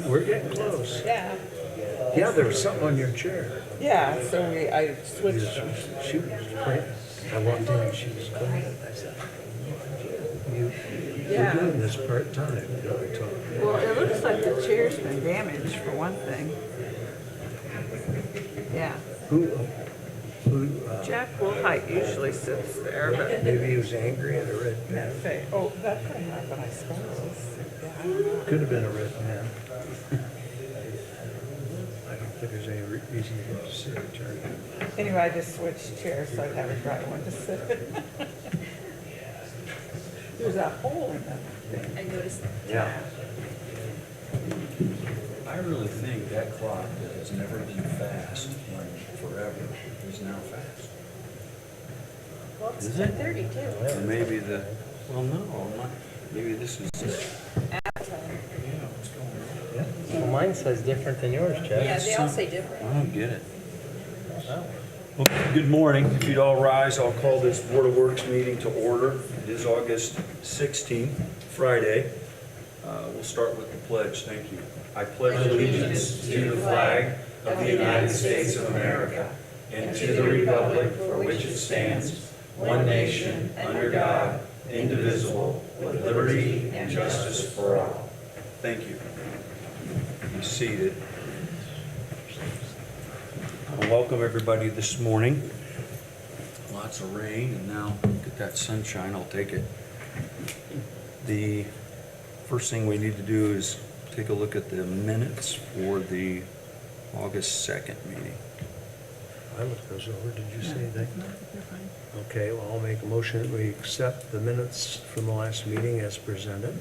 We're getting close. Yeah, Yeah, there was something on your chair. yeah, so I switched. She was clean. I walked in and she was clean. I said, you're Yeah. doing this part-time, you know, I told her. Well, it looks like the chair's been damaged for one thing. Yeah. Who, Jack Wilhite usually sits there, but maybe he was angry at a red pen. oh, that could happen, I suppose. Yeah, I don't know. Could have been a red pen. I don't think there's any reason to get to see a attorney. Anyway, I just switched chairs so I'd have a dry one to sit in. There's a hole in that thing. I noticed. Yeah. I really think that clock that has never been fast in forever is now fast. Well, it's Is it? 10:30 too. Or maybe well, no, maybe this is just, Avatar. yeah, what's going on? Well, mine says different than yours, Jeff. Yeah, they all say different. I don't get it. Well, good morning. If you'd all rise, I'll call this Board of Works meeting to order. It is August 16th, Friday. We'll start with the pledge. Thank you. I pledge allegiance to the flag of the United States of America and to the republic for which it stands, one nation, under God, indivisible, with liberty and justice for all. Thank you. Be seated. Welcome everybody this morning. Lots of rain and now get that sunshine, I'll take it. The first thing we need to do is take a look at the minutes for the August 2nd meeting. I looked those over. Did you say that? Okay, well, I'll make a motion that we accept the minutes from the last meeting as presented.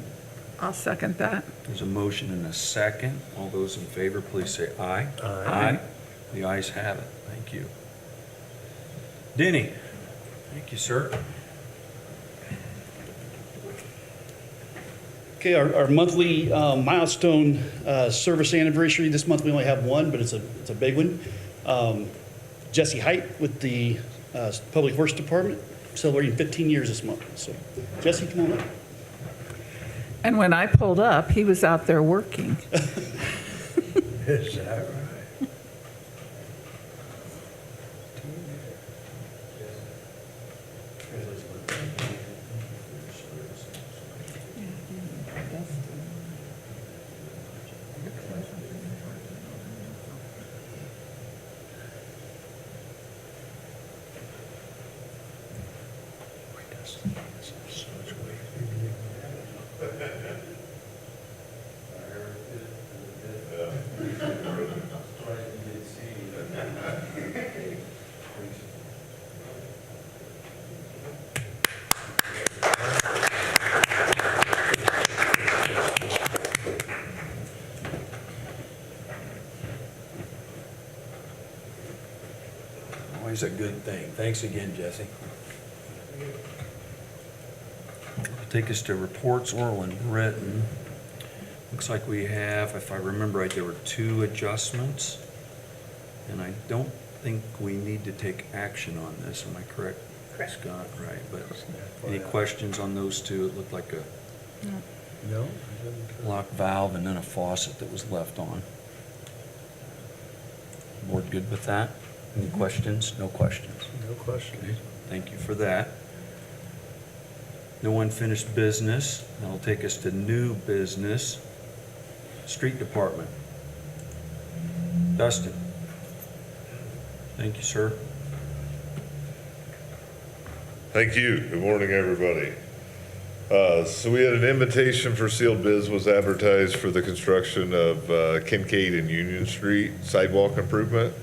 I'll second that. There's a motion and a second. All those in favor, please say aye. Aye. The ayes have it. Thank you. Denny. Thank you, sir. Okay, our monthly milestone service anniversary. This month we only have one, but it's a big one. Jesse Height with the Public Works Department, celebrating 15 years this month. So, Jesse, come on up. And when I pulled up, he was out there working. Is that right? Always a good thing. Thanks again, Jesse. Take us to reports, oral and written. Looks like we have, if I remember right, there were 2 adjustments. And I don't think we need to take action on this. Am I correct? Correct. Scott, right. But any questions on those 2? It looked like a No? I didn't. lock valve and then a faucet that was left on. Board good with that? Any questions? No questions. No questions. Okay, thank you for that. No unfinished business. That'll take us to new business. Street Department. Dustin. Thank you, sir. Thank you. Good morning, everybody. So we had an invitation for sealed bids was advertised for the construction of Kincaid and Union Street sidewalk improvement.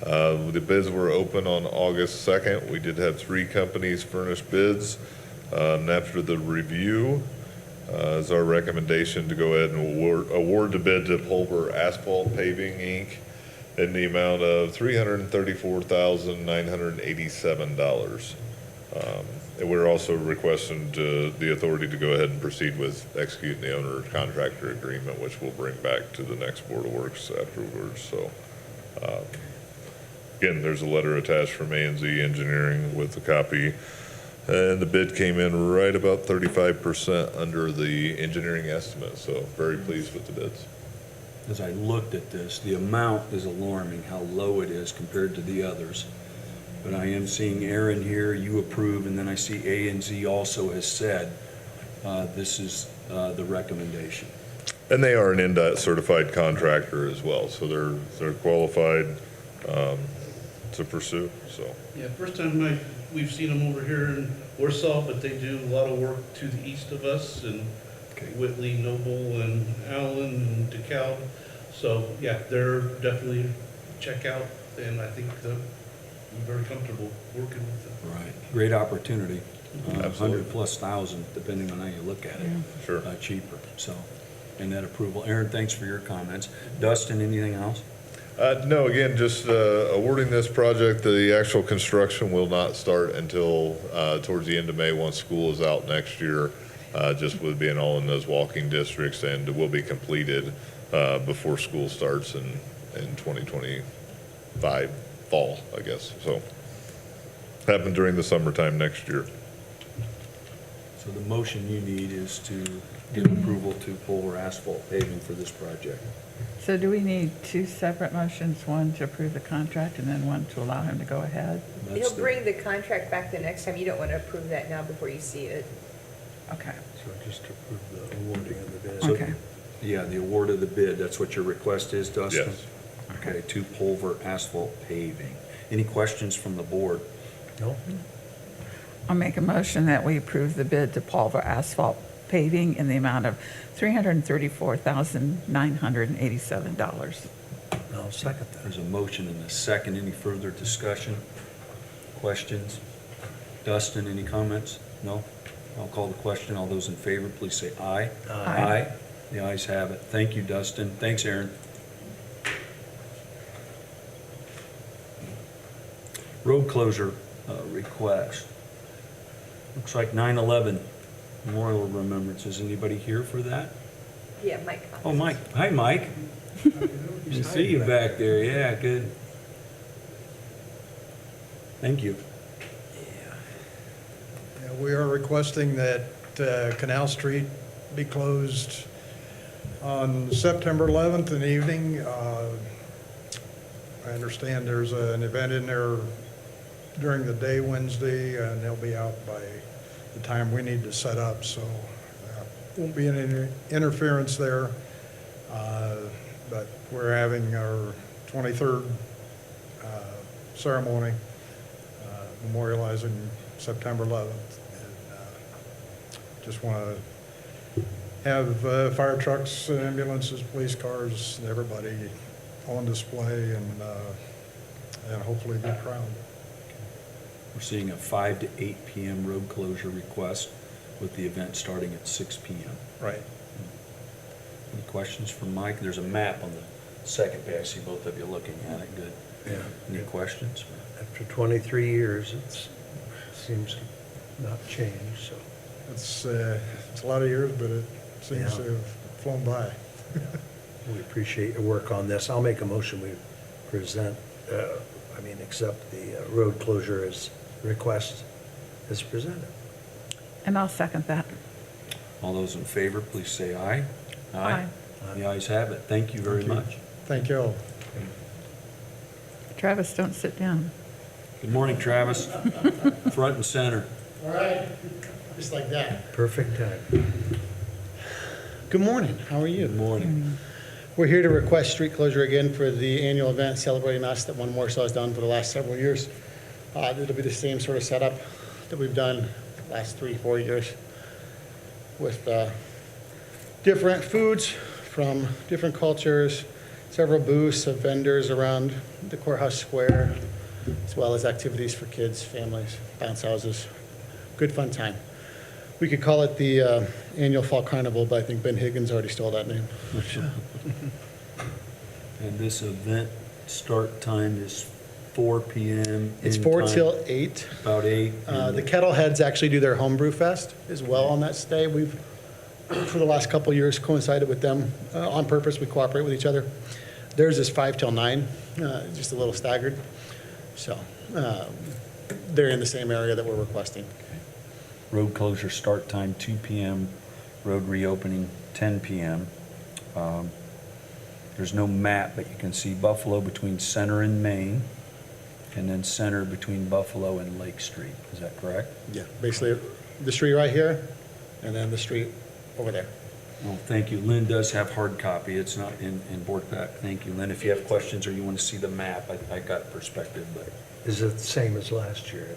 The bids were open on August 2nd. We did have 3 companies furnish bids. And after the review, is our recommendation to go ahead and award the bid to Pulver Asphalt Paving, Inc. in the amount of $334,987. And we're also requesting the authority to go ahead and proceed with executing the owner contractor agreement, which we'll bring back to the next Board of Works afterwards. So, again, there's a letter attached from A&Z Engineering with the copy. And the bid came in right about 35% under the engineering estimate. So very pleased with the bids. as I looked at this, the amount is alarming, how low it is compared to the others. But I am seeing Aaron here, you approve, and then I see A and Z also has said, this is the recommendation. And they are an NDOT certified contractor as well, so they're qualified to pursue, so. Yeah, first time we've seen them over here in Warsaw, but they do a lot of work to the east of us, and Okay. Whitley, Noble, and Allen, and DeKalb. So, yeah, they're definitely check out, and I think I'm very comfortable working with them. Right. Great opportunity. Absolutely. 100,000+, depending on how you look at it. Sure. Cheaper, so, and that approval. Aaron, thanks for your comments. Dustin, anything else? No, again, just awarding this project, the actual construction will not start until towards the end of May, once school is out next year, just with being all in those walking districts, and it will be completed before school starts in 2025 fall, I guess, so. Happen during the summertime next year. So the motion you need is to give approval to Polar Asphalt Paving for this project. So do we need two separate motions, one to approve the contract and then one to allow him to go ahead? That's He'll the- bring the contract back the next time. You don't want to approve that now before you see it. Okay, So just approve the awarding of the bid. So- okay. Yeah, the award of the bid, that's what your request is, Dustin? Yes. Okay, to Pulver Asphalt Paving. Any questions from the board? No? I'll make a motion that we approve the bid to Pulver Asphalt Paving in the amount of $334,987. I'll second that. There's a motion and a second. Any further discussion? Questions? Dustin, any comments? No? I'll call the question. All those in favor, please say aye. Aye. The ayes have it. Thank you, Dustin. Thanks, Aaron. Road closure request. Looks like 9/11 Memorial Remembrance. Is anybody here for that? Yeah, Mike. Oh, Mike. Hi, Mike. Good to see you back there. Yeah, good. Thank you. Yeah, we are requesting that Canal Street be closed on September 11th in the evening. I understand there's an event in there during the day Wednesday, and they'll be out by the time we need to set up, so won't be any interference there. But we're having our 23rd ceremony, memorializing September 11th. And just want to have fire trucks, ambulances, police cars, and everybody on display, and hopefully a good crowd. We're seeing a 5 to 8 p.m. road closure request with the event starting at 6 p.m. Right. Any questions from Mike? There's a map on the second page. I see both of you looking at it. Good. Yeah. Any questions? After 23 years, it seems to not change, so. It's a lot of years, but it seems Yeah. to have flown by. We appreciate your work on this. I'll make a motion, we accept the road closure as request as presented. And I'll second that. All those in favor, please say aye. Aye. The ayes have it. Thank you very much. Thank you all. Travis, don't sit down. Good morning, Travis. Front and center. All right, just like that. Perfect time. Good morning, how are Good you? morning. We're here to request street closure again for the annual event celebrating us that One Warsaw has done for the last several years. It'll be the same sort of setup that we've done the last 3-4 years with different foods from different cultures, several booths of vendors around the courthouse square, as well as activities for kids, families, bounce houses. Good fun time. We could call it the annual Fall Carnival, but I think Ben Higgins already stole that name. And this event start time is 4 p.m. It's end 4 time till 8. About 8. The Kettleheads actually do their homebrew fest as well on that day. We've, for the last couple of years, coincided with them on purpose. We cooperate with each other. Theirs is 5 till 9, just a little staggered. So they're in the same area that we're requesting. Road closure start time 2 p.m., road reopening 10 p.m. there's no map, but you can see Buffalo between Center and Main, and then Center between Buffalo and Lake Street. Is that correct? Yeah, basically, the street right here, and then the street over there. Well, thank you. Lynn does have hard copy. It's not in board pack. Thank you, Lynn. If you have questions or you want to see the map, I got perspective, but Is it the same as last year?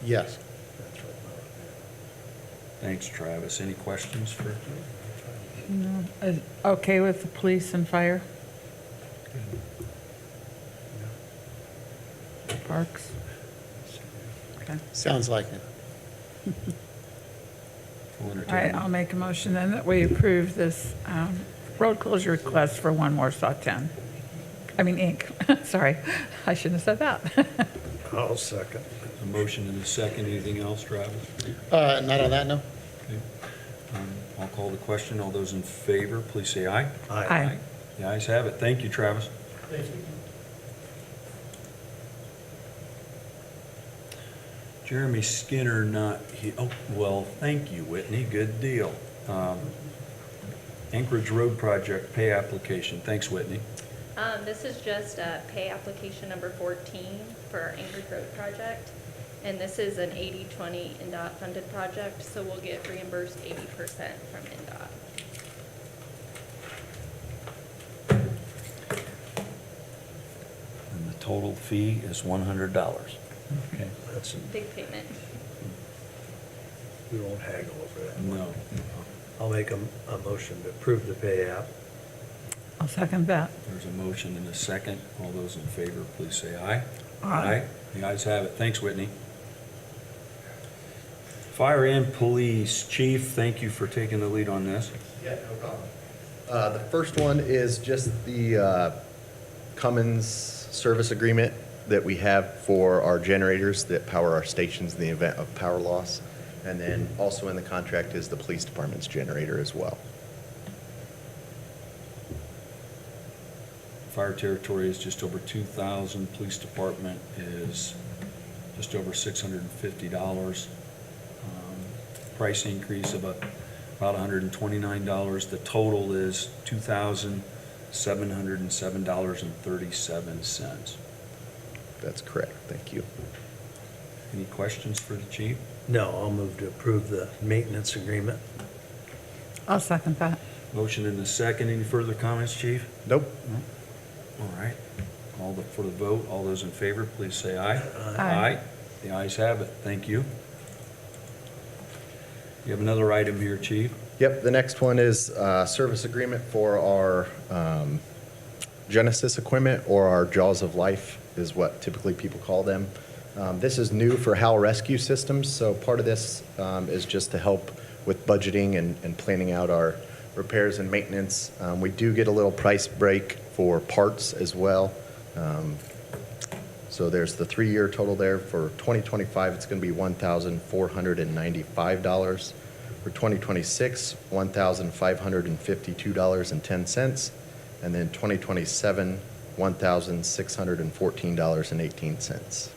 Yes. That's what- thanks, Travis. Any questions for? No. Is okay with the police and fire? Parks? Okay. Sounds like it. We'll All entertain right, a I'll make a motion then that we approve this road closure request for One Warsaw 10. I mean, Inc. Sorry, I shouldn't have said that. I'll second. A motion and a second. Anything else, Travis? Not on that, no? Okay. I'll call the question. All those in favor, please say aye. Aye. The ayes have it. Thank you, Travis. Jeremy Skinner not he, oh, well, thank you, Whitney. Good deal. Anchorage Road Project pay application. Thanks, Whitney. This is just pay application number 14 for our Anchorage Road project. And this is an 80/20 NDOT funded project, so we'll get reimbursed 80% from NDOT. And the total fee is $100. Okay, That's, Big payment. we won't haggle over that. no. I'll make a motion to approve the pay app. I'll second that. There's a motion and a second. All those in favor, please say aye. Aye. The ayes have it. Thanks, Whitney. Fire and Police, Chief, thank you for taking the lead on this. Yeah, no problem. The first one is just the Cummins service agreement that we have for our generators that power our stations in the event of power loss. And then also in the contract is the police department's generator as well. Fire territory is just over 2,000. Police department is just over $650. Price increase of about $129. The total is $2,707.37. That's correct. Thank you. Any questions for the chief? No, I'll move to approve the maintenance agreement. I'll second that. Motion in the second. Any further comments, chief? Nope. No? All right. For the vote, all those in favor, please say aye. Aye. The ayes have it. Thank you. You have another item here, chief. Yep, the next one is service agreement for our Genesis equipment, or our Jaws of Life is what typically people call them. This is new for HAL Rescue Systems, so part of this is just to help with budgeting and planning out our repairs and maintenance. We do get a little price break for parts as well. So there's the 3-year total there. For 2025, it's going to be $1,495. For 2026, $1,552.10. And then 2027, $1,614.18.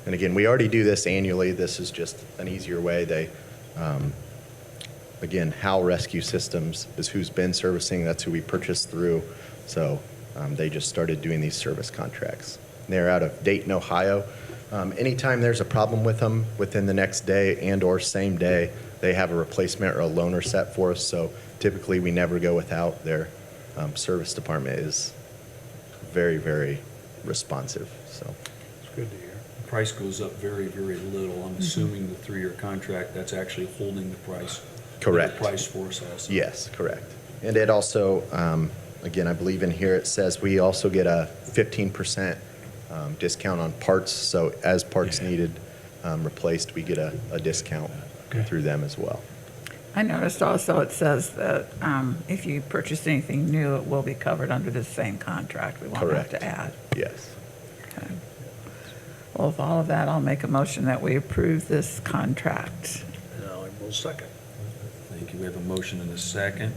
And again, we already do this annually. This is just an easier way. Again, HAL Rescue Systems is who's been servicing. That's who we purchased through. So they just started doing these service contracts. They're out of Dayton, Ohio. Anytime there's a problem with them, within the next day and or same day, they have a replacement or a loaner set for us. So typically we never go without. Their service department is very, very responsive. So It's good to hear. The price goes up very, very little. I'm assuming the 3-year contract, that's actually holding the price. Correct. The price for us also. yes, correct. And it also, again, I believe in here it says we also get a 15% discount on parts. So as parts needed replaced, we get a discount through them as well. I noticed also it says that if you purchase anything new, it will be covered under the same contract. We won't have Correct. to add. Yes. Okay. Well, with all of that, I'll make a motion that we approve this contract. Now I will second. Thank you. We have a motion and a second.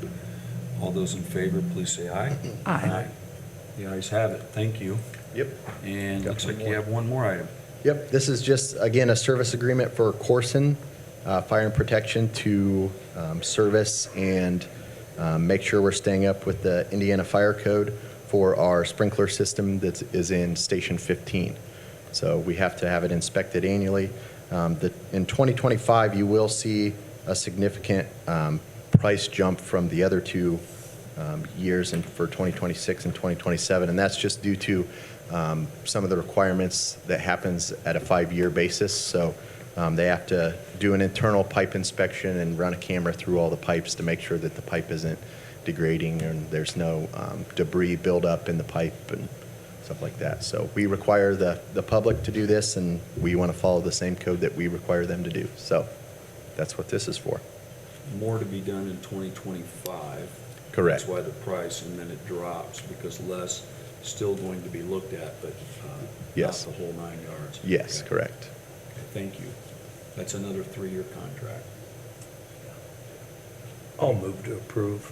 All those in favor, please say aye. Aye. The ayes have it. Thank you. Yep. And Got looks one like you more. have one more item. Yep, this is just, again, a service agreement for Corson Fire and Protection to service and make sure we're staying up with the Indiana Fire Code for our sprinkler system that is in Station 15. So we have to have it inspected annually. In 2025, you will see a significant price jump from the other two years and for 2026 and 2027, and that's just due to some of the requirements that happens at a 5-year basis. So they have to do an internal pipe inspection and run a camera through all the pipes to make sure that the pipe isn't degrading and there's no debris buildup in the pipe and stuff like that. So we require the public to do this, and we want to follow the same code that we require them to do. So that's what this is for. More to be done in 2025. Correct. That's why the price, and then it drops because less still going to be looked at, but Yes. not the whole 9 yards. Yes, Okay. correct. Okay, thank you. That's another 3-year contract. I'll move to approve.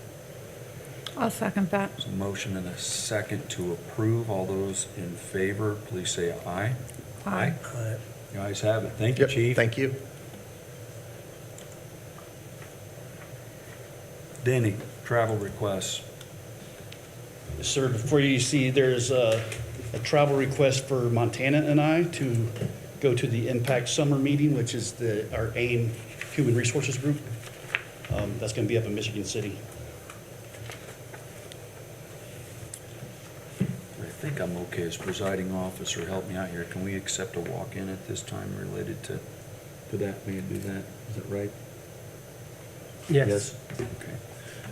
I'll second that. There's a motion and a second to approve. All those in favor, please say aye. Aye. The ayes have it. Thank you, Yep, Chief. thank you. Denny, travel requests. Yes, sir, before you see, there's a travel request for Montana and I to go to the Impact Summer Meeting, which is our AIM Human Resources Group. That's going to be up in Michigan City. I think I'm okay as presiding officer. Help me out here. Can we accept a walk-in at this time related to that? We can do that. Is that right? Yes. Okay.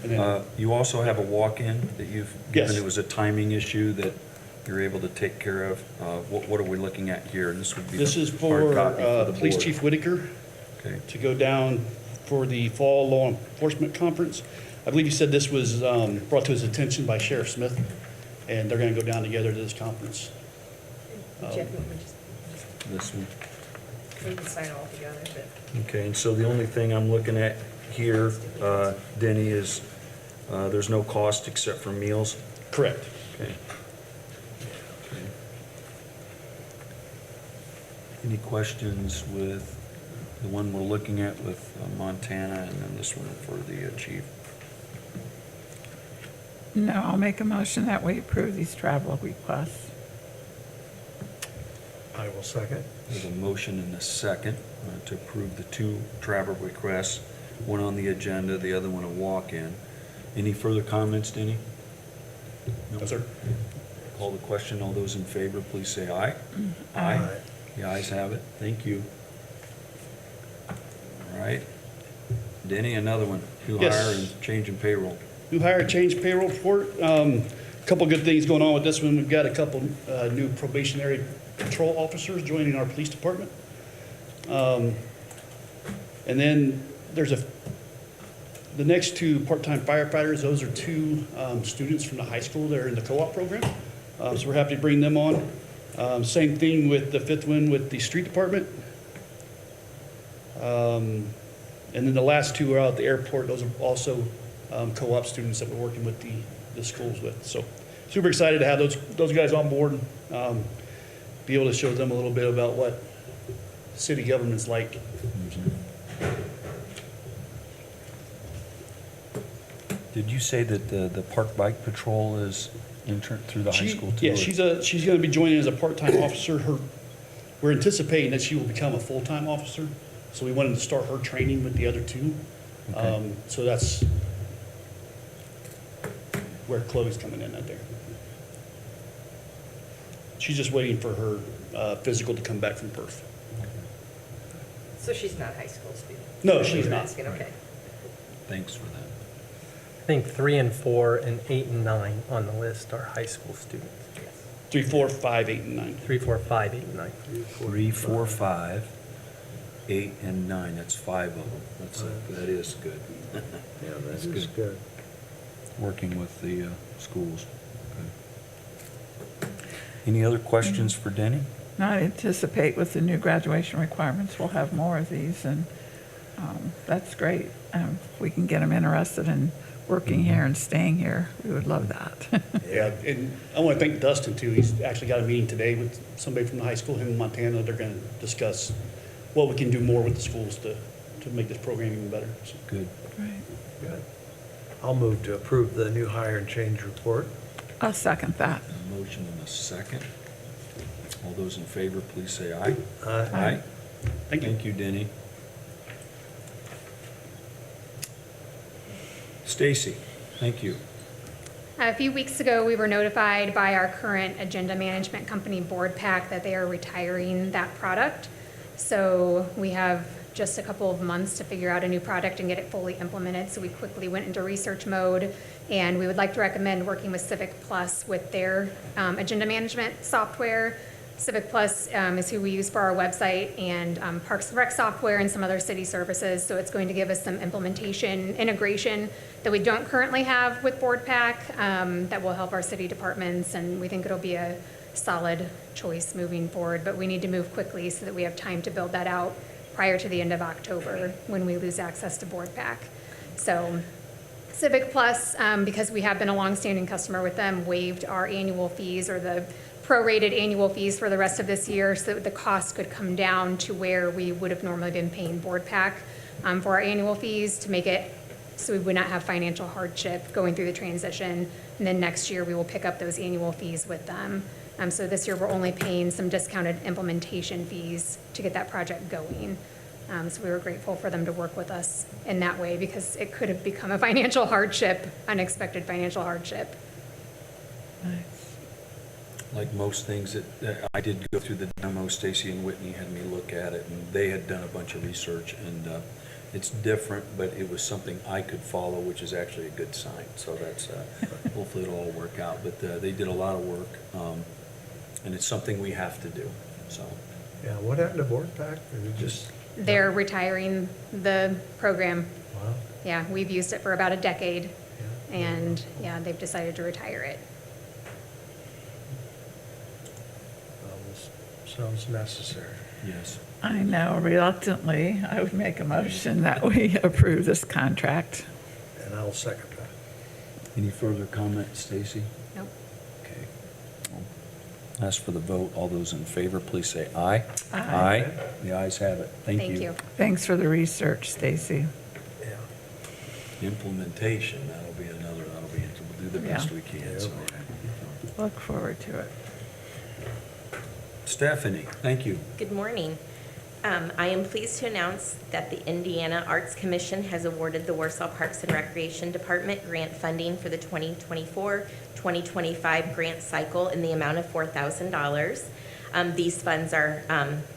And then- You also have a walk-in that you've given. Yes. It was a timing issue that you're able to take care of. What are we looking at here? And this would be This the is hard for copy the Police board. Chief Whitaker Okay. to go down for the Fall Law Enforcement Conference. I believe he said this was brought to his attention by Sheriff Smith, and they're going to go down together to this conference. Jeff, you want me to just, This one. we can sign all together, but. Okay, and so the only thing I'm looking at here, Denny, is there's no cost except for meals? Correct. Okay. Any questions with the one we're looking at with Montana and then this one for the chief? No, I'll make a motion that we approve these travel requests. I will second. There's a motion and a second to approve the 2 travel requests, one on the agenda, the other one a walk-in. Any further comments, Denny? No, sir. Call the question. All those in favor, please say aye. Aye. The ayes have it. Thank you. All right. Denny, another one. New Yes. hire and change in payroll. New hire change payroll report. Couple good things going on with this one. We've got a couple new probationary patrol officers joining our police department. And then there's the next 2 part-time firefighters. Those are 2 students from the high school that are in the co-op program. So we're happy to bring them on. Same thing with the 5th one with the street department. And then the last 2 are out at the airport. Those are also co-op students that we're working with the schools with. So super excited to have those guys on board and be able to show them a little bit about what city government's like. Did you say that the park bike patrol is intern through the high school too? Yeah, she's going to be joining as a part-time officer. We're anticipating that she will become a full-time officer. So we wanted to start her training with the other 2. Okay. So that's where Chloe's coming in out there. She's just waiting for her physical to come back from Perth. So she's not a high school student? No, she's not. Asking, okay. Thanks for that. I think 3 and 4 and 8 and 9 on the list are high school students. 3, 4, 5, 8, and 9. 3, 4, 5, 8, and 9. 3, 4, 5, 8, and 9. That's 5 of them. That is good. Yeah, That's that is good. Working with the schools. Okay. Any other questions for Denny? Now, I anticipate with the new graduation requirements, we'll have more of these, and that's great. If we can get them interested in working here and staying here, we would love that. Yeah, and I want to thank Dustin too. He's actually got a meeting today with somebody from the high school in Montana. They're going to discuss what we can do more with the schools to make this program even better. So, Good. Right. Good. I'll move to approve the new hire and change report. I'll second that. A motion and a second. All those in favor, please say aye. Aye. Thank you. Thank you, Denny. Stacy, thank you. A few weeks ago, we were notified by our current agenda management company, BoardPack, that they are retiring that product. So we have just a couple of months to figure out a new product and get it fully implemented. So we quickly went into research mode, and we would like to recommend working with Civic Plus with their agenda management software. Civic Plus is who we use for our website and Parks and Rec software and some other city services. So it's going to give us some implementation integration that we don't currently have with BoardPack that will help our city departments, and we think it'll be a solid choice moving forward. But we need to move quickly so that we have time to build that out prior to the end of October when we lose access to BoardPack. So Civic Plus, because we have been a longstanding customer with them, waived our annual fees or the prorated annual fees for the rest of this year so that the cost could come down to where we would have normally been paying BoardPack for our annual fees to make it so we would not have financial hardship going through the transition. And then next year, we will pick up those annual fees with them. So this year, we're only paying some discounted implementation fees to get that project going. So we were grateful for them to work with us in that way because it could have become a financial hardship, unexpected financial hardship. Nice. Like most things that I did go through the demo, Stacy and Whitney had me look at it, and they had done a bunch of research, and it's different, but it was something I could follow, which is actually a good sign. So that's, hopefully it'll all work out. But they did a lot of work, and it's something we have to do, so. Yeah, what happened to BoardPack? Did it just, They're retiring the program. wow, Yeah, we've used it for about a decade, yeah. and yeah, they've decided to retire it. This sounds necessary. Yes. I know, reluctantly, I would make a motion that we approve this contract. And I'll second that. Any further comment, Stacy? Nope. Okay. I'll ask for the vote. All those in favor, please say aye. Aye. The ayes have it. Thank you. Thank you. Thanks for the research, Stacy. Yeah. Implementation, that'll be, we'll do the best Yeah. we can, so. Look forward to it. Stephanie, thank you. Good morning. I am pleased to announce that the Indiana Arts Commission has awarded the Warsaw Parks and Recreation Department grant funding for the 2024-2025 grant cycle in the amount of $4,000. These funds are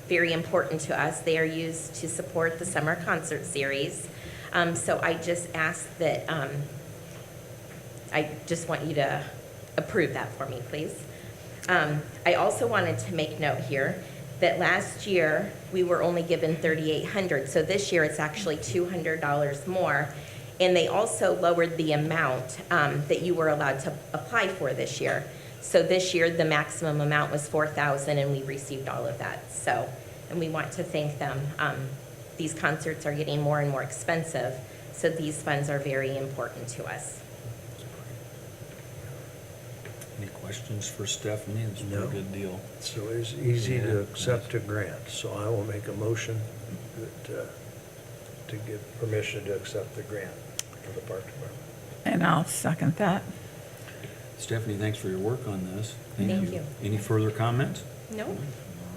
very important to us. They are used to support the summer concert series. So I just ask that, I just want you to approve that for me, please. I also wanted to make note here that last year we were only given $3,800, so this year it's actually $200 more. And they also lowered the amount that you were allowed to apply for this year. So this year the maximum amount was $4,000, and we received all of that. So, and we want to thank them. These concerts are getting more and more expensive, so these funds are very important to us. Any questions for Stephanie? It's a No. pretty good deal. So it's easy to Yeah. accept a grant, so I will make a motion that, to give permission to accept the grant for the park department. And I'll second that. Stephanie, thanks for your work on this. Thank you. Any further comments? No? All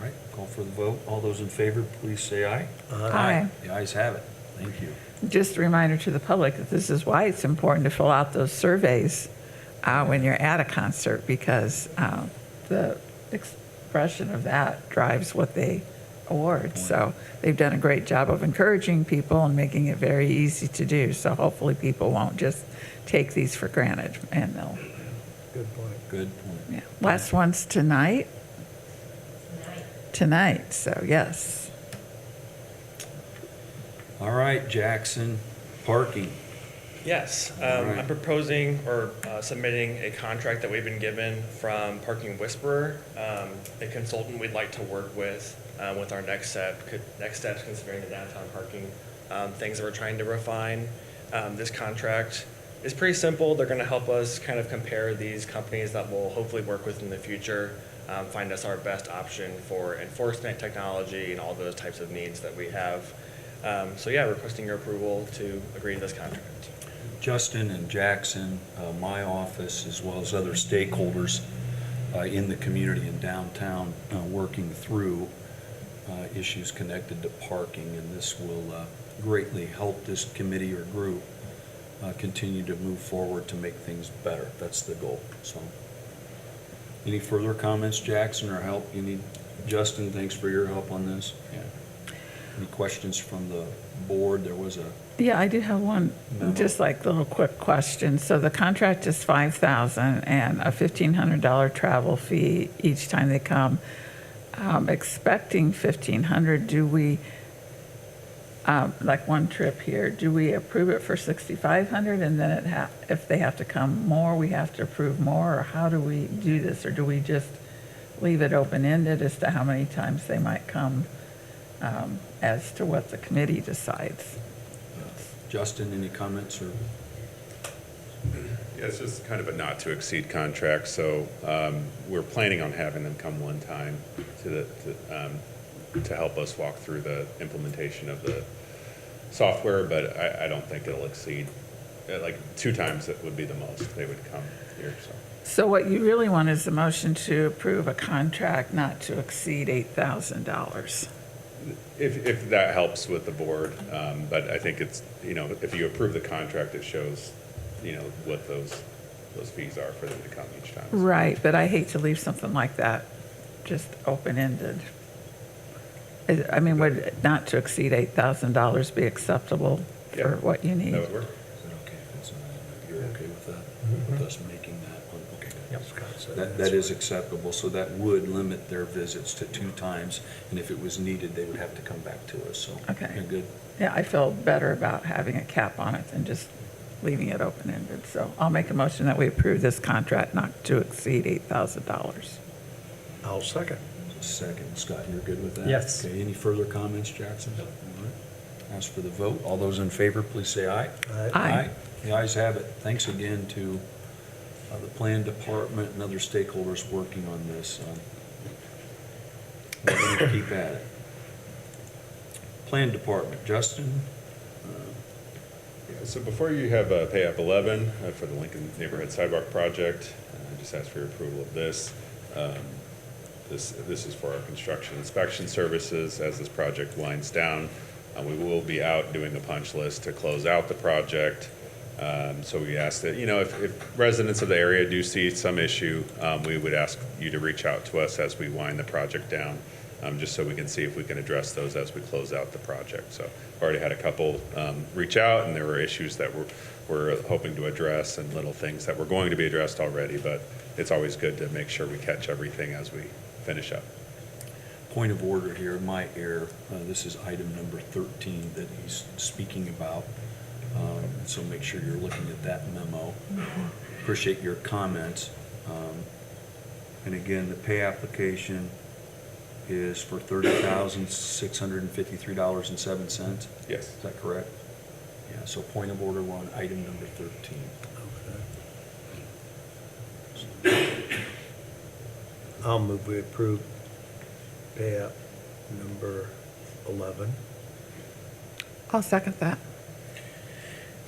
right, call for the vote. All those in favor, please say aye. Aye. The ayes have it. Thank you. Just a reminder to the public that this is why it's important to fill out those surveys when you're at a concert, because the expression of that drives what they award. So they've done a great job of encouraging people and making it very easy to do. So hopefully people won't just take these for granted, and they'll, Good point. Good point. yeah. Last one's tonight. Tonight, so yes. All right, Jackson, parking. Yes, Alright. I'm proposing or submitting a contract that we've been given from Parking Whisperer, a consultant we'd like to work with our next steps considering the downtown parking things that we're trying to refine. This contract is pretty simple. They're going to help us kind of compare these companies that we'll hopefully work with in the future, find us our best option for enforcement, technology, and all those types of needs that we have. So yeah, requesting your approval to agree to this contract. Justin and Jackson, my office, as well as other stakeholders in the community in downtown, working through issues connected to parking, and this will greatly help this committee or group continue to move forward to make things better. That's the goal. So, any further comments, Jackson, or help you need? Justin, thanks for your help on this. Yeah. Any questions from the board? There was a Yeah, I do have one, just like little quick question. So the contract is $5,000 and a $1,500 travel fee each time they come. Expecting $1,500, do we, like one trip here, do we approve it for $6,500 and then if they have to come more, we have to approve more? Or how do we do this? Or do we just leave it open-ended as to how many times they might come as to what the committee decides? Justin, any comments or? Yeah, it's just kind of a not to exceed contract, so we're planning on having them come one time to help us walk through the implementation of the software, but I don't think it'll exceed, like 2 times it would be the most they would come here, so. So what you really want is a motion to approve a contract not to exceed $8,000. If that helps with the board, but I think it's, if you approve the contract, it shows, what those fees are for them to come each time. Right, but I hate to leave something like that just open-ended. I mean, would not to exceed $8,000 be acceptable for what you need? That would work. Is that okay if it's, you're okay with that? With us making that one? Okay. That is acceptable, so that would limit their visits to 2 times, and if it was needed, they would have to come back to us, so. Okay. You're good? Yeah, I feel better about having a cap on it than just leaving it open-ended. So I'll make a motion that we approve this contract not to exceed $8,000. I'll second. Second. Scott, you're good with that? Yes. Okay, any further comments, Jackson? All right. Ask for the vote. All those in favor, please say aye. Aye. The ayes have it. Thanks again to the plan department and other stakeholders working on this. We're going to keep at it. Plan department, Justin? So before you have pay app 11 for the Lincoln Neighborhood Sidewalk Project, I just ask for your approval of this. This is for our construction inspection services. As this project winds down, we will be out doing a punch list to close out the project. So we ask that, if residents of the area do see some issue, we would ask you to reach out to us as we wind the project down, just so we can see if we can address those as we close out the project. So I've already had a couple reach out, and there were issues that we're hoping to address and little things that were going to be addressed already, but it's always good to make sure we catch everything as we finish up. Point of order here, my error. This is item number 13 that he's speaking about. So make sure you're looking at that memo. Appreciate your comments. And again, the pay application is for $30,653.07. Yes. Is that correct? Yeah, so point of order, we're on item number 13. I'll move we approve pay app number 11. I'll second that.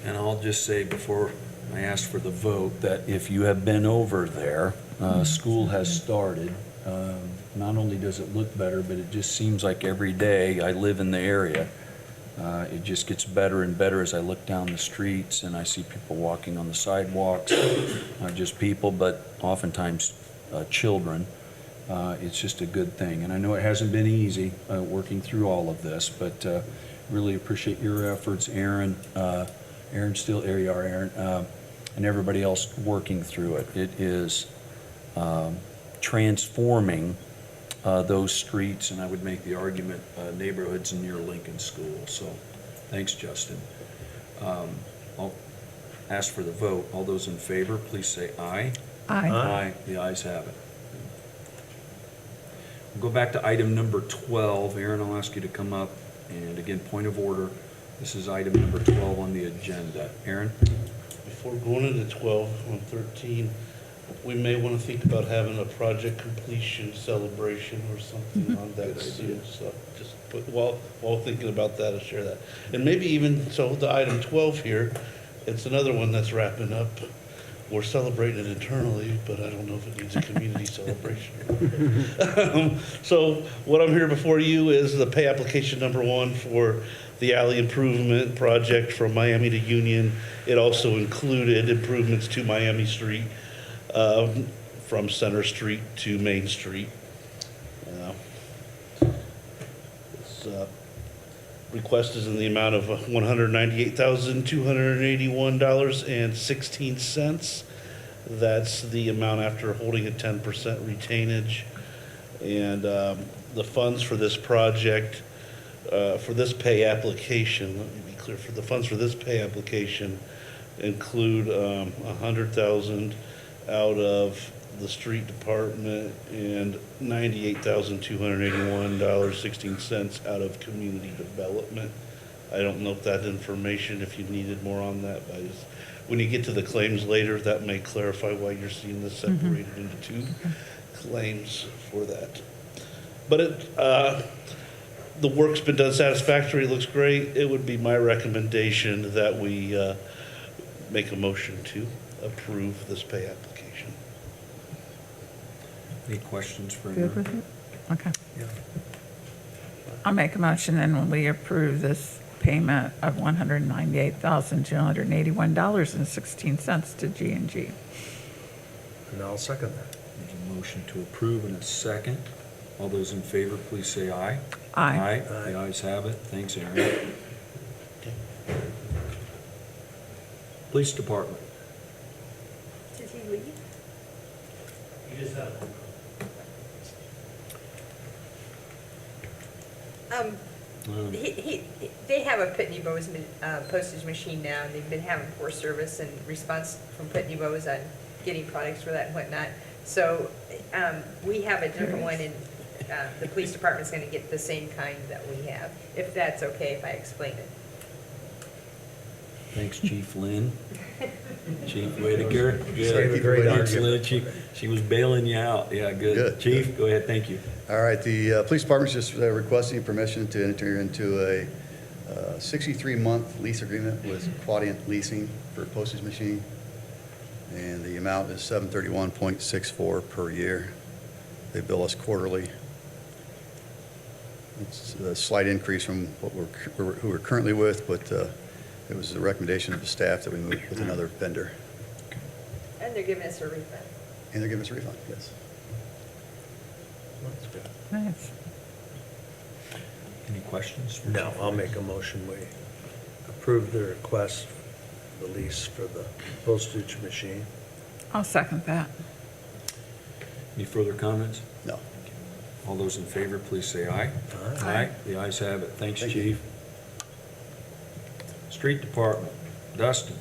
And I'll just say before I ask for the vote that if you have been over there, school has started. Not only does it look better, but it just seems like every day I live in the area, it just gets better and better as I look down the streets and I see people walking on the sidewalks, not just people, but oftentimes children. It's just a good thing. And I know it hasn't been easy working through all of this, but really appreciate your efforts, Aaron. Aaron's still there, you are, Aaron, and everybody else working through it. It is transforming those streets, and I would make the argument neighborhoods near Lincoln School. So thanks, Justin. I'll ask for the vote. All those in favor, please say aye. Aye. Aye. The ayes have it. We'll go back to item number 12. Aaron, I'll ask you to come up. And again, point of order. This is item number 12 on the agenda. Aaron? Before going into 12, on 13, we may want to think about having a project completion celebration or something on that soon. So just while thinking about that, I'll share that. And maybe even, so the item 12 here, It's another one that's wrapping up. We're celebrating it internally, but I don't know if it needs a community celebration. So what I'm here before you is the pay application number 1 for the alley improvement project from Miami to Union. It also included improvements to Miami Street, from Center Street to Main Street. This request is in the amount of $198,281.16. That's the amount after holding a 10% retainage. And the funds for this project, for this pay application, let me be clear, for the funds for this pay application include $100,000 out of the street department and $98,281.16 out of community development. I don't know if that information, if you needed more on that, but when you get to the claims later, that may clarify why you're seeing this separated into 2 claims for that. But the work's been done satisfactory, it looks great. It would be my recommendation that we make a motion to approve this pay application. Any questions for Good with it? Okay. I'll make a motion then when we approve this payment of $198,281.16 to G&G. And I'll second that. There's a motion to approve and a second. All those in favor, please say aye. Aye. Aye. The ayes have it. Thanks, Aaron. Police Department. Did he leave? You just have They have a Pitney Bowes postage machine now, and they've been having poor service and response from Pitney Bowes on getting products for that and whatnot. So we have a different one, and the police department's gonna get the same kind that we have, if that's okay if I explain it. Thanks, Chief Lynn. Chief Whitaker. Save a great Thanks, argument. Lynn. She was bailing you out. Yeah, good. Good. Chief, go ahead. Thank you. All right, the police department's just requesting permission to enter into a 63-month lease agreement with Quadient Leasing for a postage machine, and the amount is $731.64 per year. They bill us quarterly. It's a slight increase from what who we're currently with, but it was the recommendation of the staff that we move with another vendor. And they're giving us a refund. And they're giving us a refund, yes. That's good. Nice. Any questions? for No, Chief? I'll make a motion, we approve the request, the lease for the postage machine. I'll second that. Any further comments? No. All those in favor, please say aye. Aye. The ayes have it. Thanks, Thank you. Chief. Street Department, Dustin.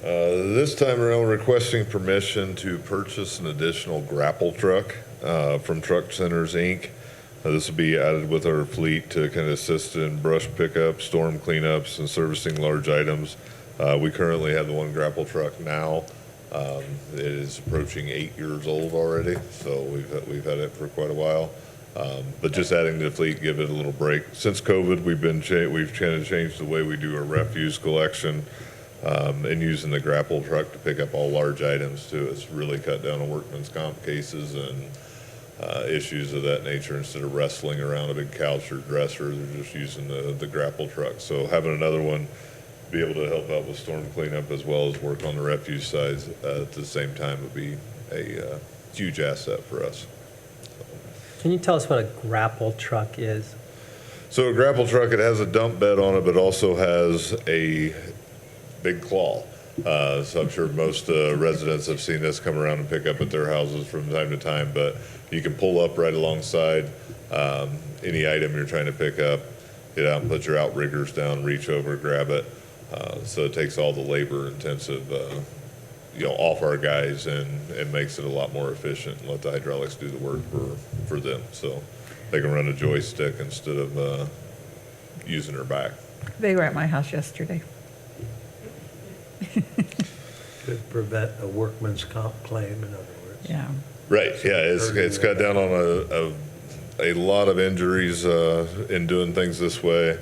This time around, we're requesting permission to purchase an additional grapple truck from Truck Centers, Inc. This will be added with our fleet to kind of assist in brush pickup, storm cleanups, and servicing large items. We currently have the one grapple truck now. It is approaching 8 years old already, so we've had it for quite a while. But just adding to the fleet, give it a little break. Since COVID, we've kind of changed the way we do our refuse collection, and using the grapple truck to pick up all large items too. It's really cut down on workman's comp cases and issues of that nature. Instead of wrestling around a big couch or dresser, they're just using the grapple truck. So having another one be able to help out with storm cleanup as well as work on the refuse side at the same time would be a huge asset for us. Can you tell us what a grapple truck is? So a grapple truck, it has a dump bed on it, but also has a big claw. So I'm sure most residents have seen this come around and pick up at their houses from time to time, but you can pull up right alongside any item you're trying to pick up, get out and put your outriggers down, reach over, grab it. So it takes all the labor intensive, off our guys and makes it a lot more efficient and let the hydraulics do the work for them. So they can run a joystick instead of using their back. They were at my house yesterday. Could prevent a workman's comp claim, in other words. Yeah. Right, yeah, it's cut down on a lot of injuries in doing things this way.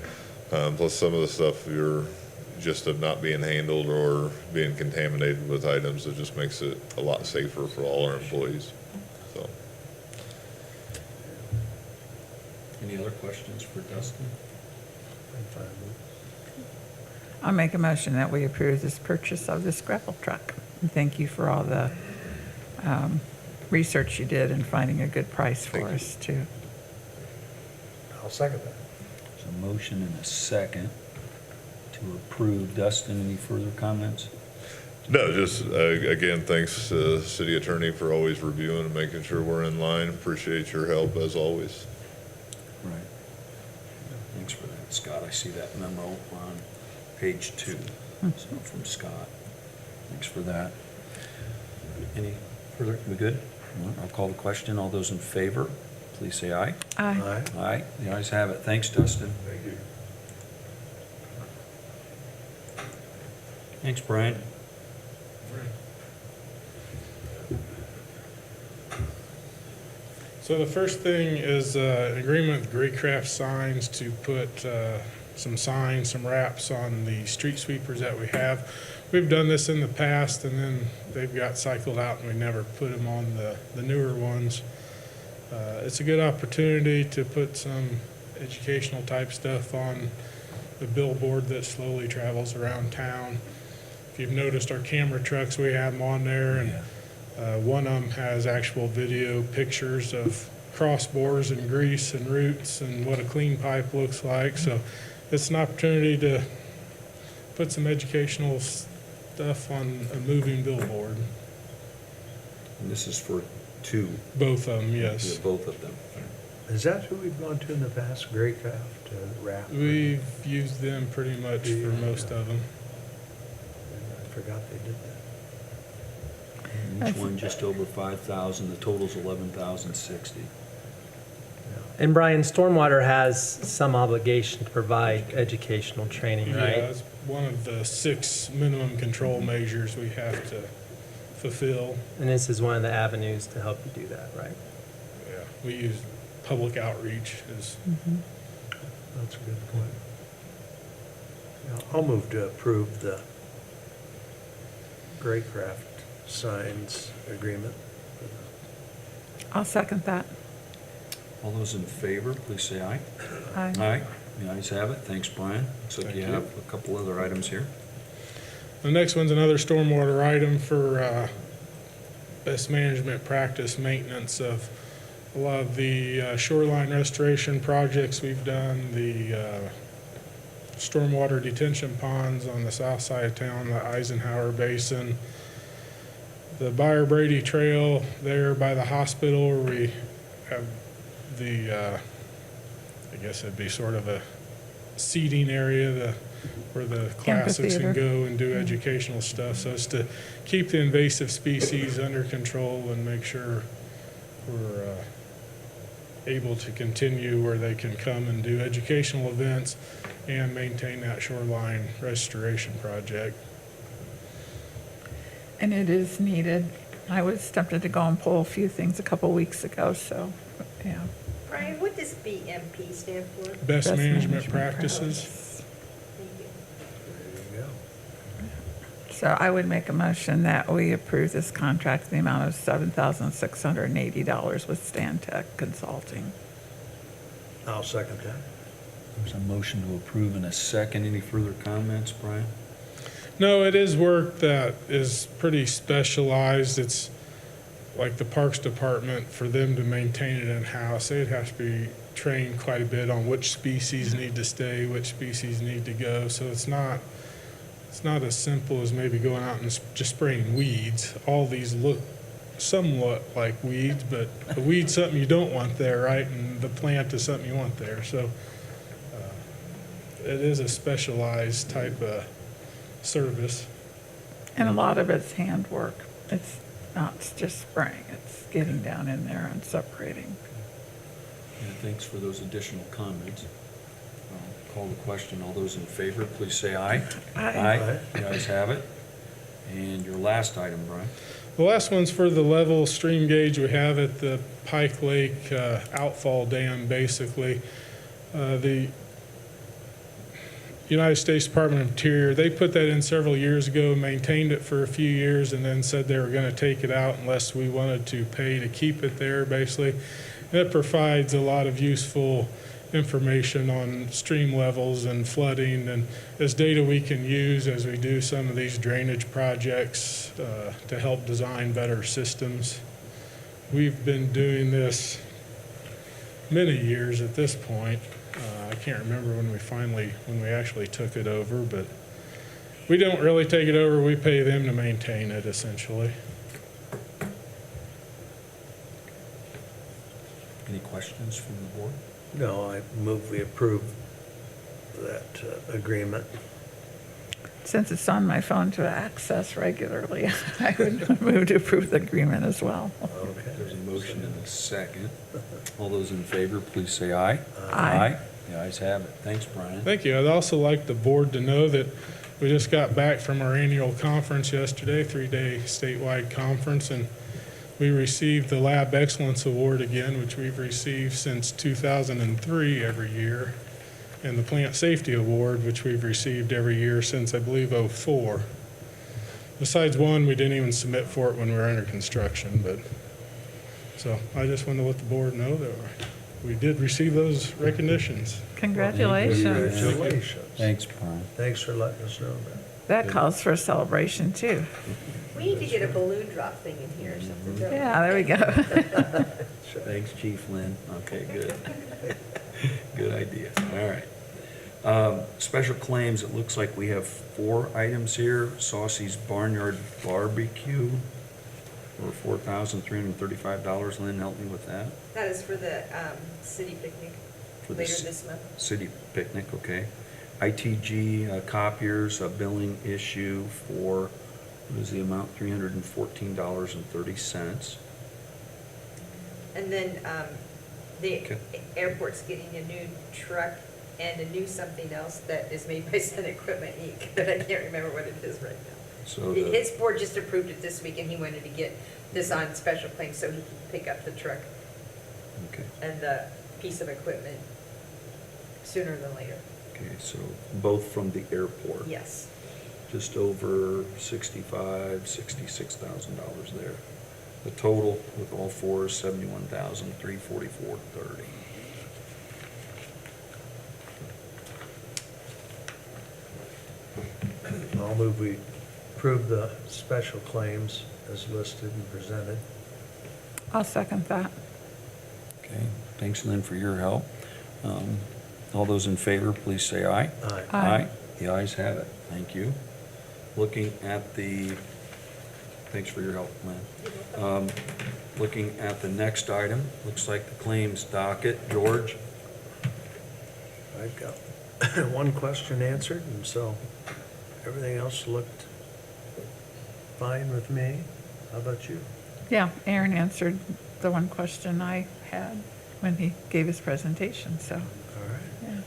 Plus some of the stuff you're just of not being handled or being contaminated with items, it just makes it a lot safer for all our employees, so. Any other questions for Dustin? I'm fine with it. I'll make a motion that we approve this purchase of this gravel truck. And thank you for all the research you did in finding a good price for us, too. I'll second that. There's a motion and a second to approve. Dustin, any further comments? No, just, again, thanks to the city attorney for always reviewing and making sure we're in line. Appreciate your help as always. Right. Thanks for that, Scott. I see that memo on page 2, so from Scott. Thanks for that. Any further, we good? I'll call the question. All those in favor, please say aye. Aye. Aye, the ayes have it. Thanks, Dustin. Thank you. Thanks, Brian. So the first thing is an agreement with Graycraft Signs to put some signs, some wraps on the street sweepers that we have. We've done this in the past, and then they've got cycled out, and we never put them on the newer ones. It's a good opportunity to put some educational type stuff on the billboard that slowly travels around town. If you've noticed our camera trucks, we have them on there, and one of them has actual video pictures of crossbores and grease and roots and what a clean pipe looks like. So it's an opportunity to put some educational stuff on a moving billboard. And this is for 2. Both of them, yes. Yeah, both of them. Is that who we've gone to in the past, Graycraft, Wrap? We've used them pretty much for most of them. I forgot they did that. Each one just over 5,000. The total's 11,060. And Brian, Stormwater has some obligation to provide educational training, Yeah, right? it's one of the 6 minimum control measures we have to fulfill. And this is one of the avenues to help you do that, right? Yeah, we use public outreach as That's a good point. Yeah, I'll move to approve the Graycraft Signs agreement. I'll second that. All those in favor, please say aye. Aye. Aye. The ayes have it. Thanks, Brian. Looks like you have a couple other items here. The next one's another stormwater item for best management practice maintenance of a lot of the shoreline restoration projects we've done, the stormwater detention ponds on the south side of town, the Eisenhower Basin, the Buyer Brady Trail there by the hospital where we have the, I guess it'd be sort of a seating area, where the classes can go and do educational stuff. So it's to keep the invasive species under control and make sure we're able to continue where they can come and do educational events and maintain that shoreline restoration project. And it is needed. I was tempted to go and pull a few things a couple weeks ago, so, yeah. Brian, what does BMP stand for? Best management practices. There you go. So I would make a motion that we approve this contract in the amount of $7,680 with Stantec Consulting. I'll second that. There's a motion to approve in a second. Any further comments, Brian? No, it is work that is pretty specialized. It's like the Parks Department, for them to maintain it in-house, they'd have to be trained quite a bit on which species need to stay, which species need to go. So it's not as simple as maybe going out and just spraying weeds. All these look somewhat like weeds, but a weed's something you don't want there, right? And the plant is something you want there. So it is a specialized type of service. And a lot of it's handwork. It's not just spraying, it's getting down in there and separating. Yeah, thanks for those additional comments. I'll call the question. All those in favor, please say aye. Aye. The ayes have it. And your last item, Brian. The last one's for the level stream gauge we have at the Pike Lake outfall dam, basically. The United States Department of Interior, they put that in several years ago, maintained it for a few years, and then said they were going to take it out unless we wanted to pay to keep it there, basically. And it provides a lot of useful information on stream levels and flooding, and as data we can use as we do some of these drainage projects to help design better systems. We've been doing this many years at this point. I can't remember when we actually took it over, but we don't really take it over. We pay them to maintain it, essentially. Any questions from the board? No, I move we approve that agreement. Since it's on my phone to access regularly, I would move to approve the agreement as well. Okay. There's a motion and a second. All those in favor, please say aye. Aye. The ayes have it. Thanks, Brian. Thank you. I'd also like the board to know that we just got back from our annual conference yesterday, 3-day statewide conference, and we received the Lab Excellence Award again, which we've received since 2003 every year, and the Plant Safety Award, which we've received every year since, I believe, '04. Besides one, we didn't even submit for it when we were under construction, but, so I just wanted to let the board know that we did receive those recognitions. Congratulations. Congratulations. Thanks, Brian. Thanks for letting us know that. That calls for a celebration, too. We need to get a balloon drop thing in here or something. don't we? Yeah, there we go. Thanks, Chief Lynn. Okay, good. Good idea. All right. Special claims, it looks like we have 4 items here. Saucy's Barnyard Barbecue for $4,335. Lynn, help me with that. That is for the city picnic For the later c- this month. City picnic, okay. ITG copiers, a billing issue for, what is the amount? $314.30. And then the Okay. airport's getting a new truck and a new something else that is made by Sun Equipment Inc., but I can't remember what it is right now. So His board just approved it this week, and he wanted to get this on special claims so he can pick up the truck okay. and the piece of equipment sooner than later. Okay, so both from the airport. Yes. Just over $66,000 there. The total with all 4 is $71,344.30. I'll move we approve the special claims as listed and presented. I'll second that. Okay, thanks, Lynn, for your help. All those in favor, please say aye. Aye. Aye. The ayes have it. Thank you. Looking at the, thanks for your help, Lynn. Looking at the next item, looks like the claims docket. George? I've got one question answered, and so everything else looked fine with me. How about you? Yeah, Aaron answered the one question I had when he gave his presentation, so, All right. yeah.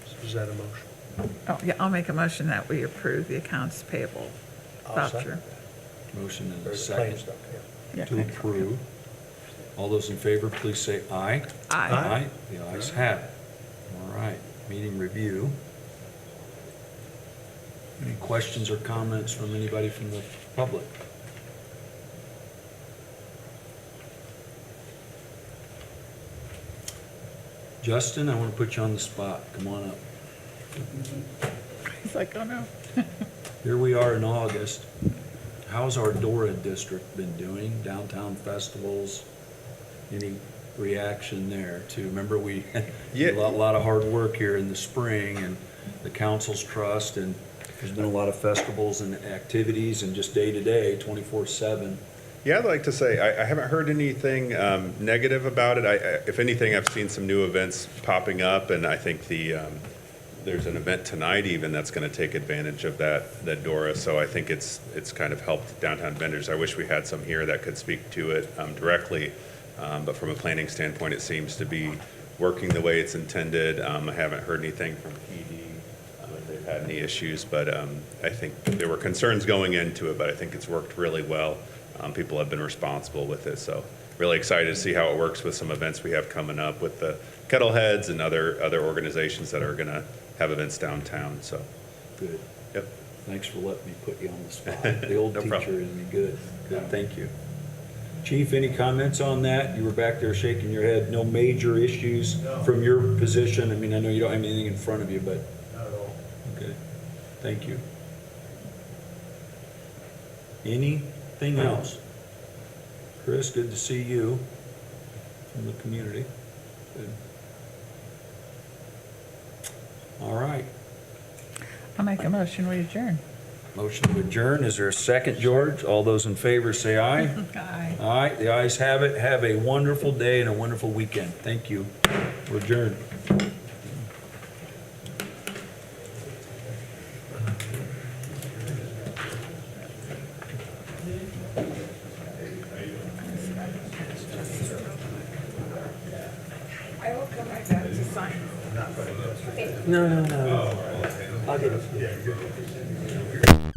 So is that a motion? Oh, yeah, I'll make a motion that we approve the accounts payable I'll second voucher. that. Motion and Or a the second claims docket, yeah. Yeah, to claims. approve. All those in favor, please say aye. Aye. The ayes have it. All right, meeting review. Any questions or comments from anybody from the public? Justin, I want to put you on the spot. Come on up. He's like, oh no. Here we are in August. How's our Dora district been doing? Downtown festivals? Any reaction there to, remember we had Yeah. a lot of hard work here in the spring and the council's trust, and there's been a lot of festivals and activities and just day to day, 24/7. Yeah, I'd like to say, I haven't heard anything negative about it. If anything, I've seen some new events popping up, and I think there's an event tonight even that's going to take advantage of that Dora. So I think it's kind of helped downtown vendors. I wish we had some here that could speak to it directly, but from a planning standpoint, it seems to be working the way it's intended. I haven't heard anything from PD if they've had any issues, but I think there were concerns going into it, but I think it's worked really well. People have been responsible with it, so really excited to see how it works with some events we have coming up with the Kettleheads and other organizations that are going to have events downtown, so. Good. Yep. Thanks for letting me put you on the spot. The old No teacher problem. in me, good. Good, thank you. Chief, any comments on that? You were back there shaking your head. No major issues from your position? I mean, I know you don't have anything in front of you, but. Not at all. Okay, thank you. Anything else? Chris, good to see you from the community. Good. All right, I'll make a motion, we adjourn. motion to adjourn. Is there a second, George? All those in favor say aye. Aye. Aye, the ayes have it. Have a wonderful day and a wonderful weekend. Thank you. We're adjourned. I will come right back to sign. No. I'll get it.